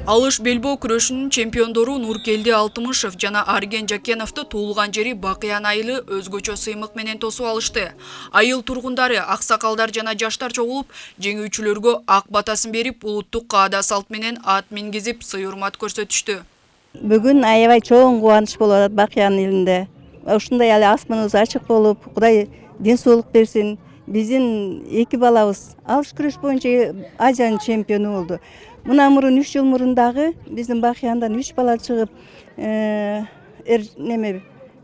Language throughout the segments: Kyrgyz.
Алыш белбоо күрөшүнүн чемпиондору Нуркелди Алтымышев жана Арген Жакеновду туулган жери Бакыян айылы өзгөчө сыймык менен тосуп алышты. Айыл тургундары, аксакалдар жана жаштар чогулуп, жеңүүчүлөргө ак батасын берип, улуттук каада салт менен ат мингизип, сый урмат көрсөтүштү. Бүгүн аябай чоң кубаныч болуп атат Бакыян элинде. Ушундай эле асманыбыз ачык болуп, Кудай ден соолук берсин. Биздин эки балабыз алыш күрөш боюнча Азиянын чемпиону болду. Мына мурун 3 жыл мурун дагы биздин Бакыяндан 3 бала чыгып,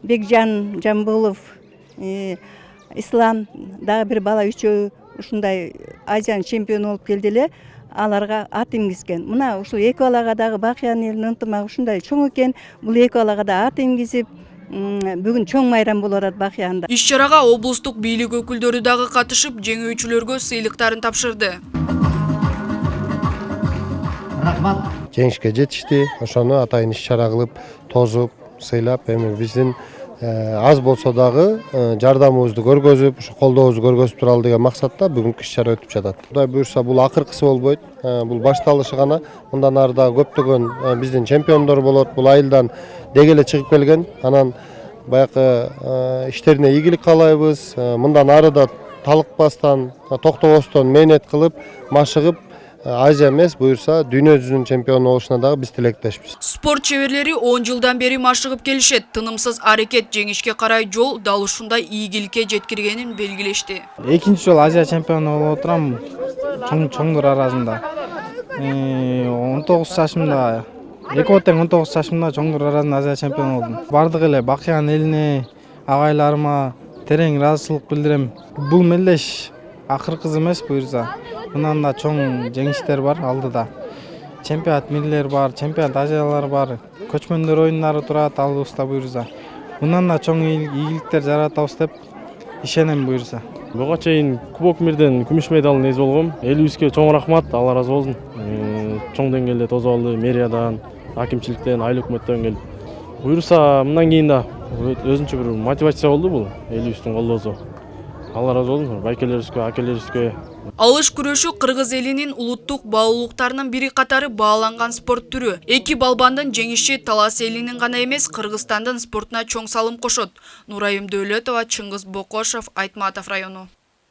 Бекжан Жамбулов, Ислам дагы бир бала үчөө ушундай Азиянын чемпиону болуп келди эле. Аларга ат эмгизген. Мына ушул эки балага дагы Бакыян элинин ынтымагы ушундай чоң экен. Бул эки балага да ат эмгизип, бүгүн чоң майрам болуп атат Бакыянда. Иш-чарага облустук бийлик өкүлдөрү дагы катышып, жеңүүчүлөргө сыйлыктарын тапшырды. Жеңишке жетишти, ошону атайын иш-чара кылып, тозуп, сыйлап, эми биздин аз болсо дагы жардамыбызды көргөзүп, ушу колдообузду көргөзүп туралы деген максатта бүгүнкү иш-чара өтүп жатат. Кудай буюрса, бул акыркысы болбойт, бул башталышы гана. Мындан ары дагы көптөгөн биздин чемпиондор болот. Бул айылдан деги эле чыгып келген. Анан баягы иштерине ийгилик каалайбыз. Мындан ары да талыкпастан, токтобостон мээнет кылып, машыгып, Азия эмес, буюрса дүйнө жүзүнүн чемпиону болушуна дагы биз тилектешпиз. Спорт чеберлери 10 жылдан бери машыгып келишет. Тынымсыз аракет жеңишке карай жол дал ушундай ийгиликке жеткиргенин белгилешти. Экинчи жолу Азия чемпиону болуп отурам чоңдор арасында. 19 жашымда, эки отен 19 жашымда чоңдор арасында Азия чемпиону болдум. Бардык эле Бакыян элине, агайларыма терең ыраазычылык билдирем. Бул мелдеш акыркысы эмес буюрса. Мындан да чоң жеңиштер бар алдыда. Чемпионат миллер бар, чемпионат Азиялар бар. Көчмөндөр оюндары турат алдыбызда буюрса. Мындан да чоң ийгиликтер жаратабыз деп ишенем буюрса. Буга чейин Кубок мирден күмүш медалдын ээси болгом. Элибизге чоң рахмат, Алла ыраазы болсун. Чоң деңгээлде тосуп алды, мэриядан, акимчиликтен, айыл өкмөттөн келип. Буюрса, мындан кийин да өзүнчө бир мотивация болду бул элибиздин колдоосу. Алла ыраазы болсун, байкелерибизге, акелерибизге. Алыш күрөшү кыргыз элинин улуттук баалуулуктарынын бири катары бааланган спорт түрү. Эки балбандын жеңиши Талас элинин гана эмес, Кыргызстандын спортуна чоң салым кошот. Нурайым Дөөлөтова, Чыңгыз Бокошев, Айтматов району.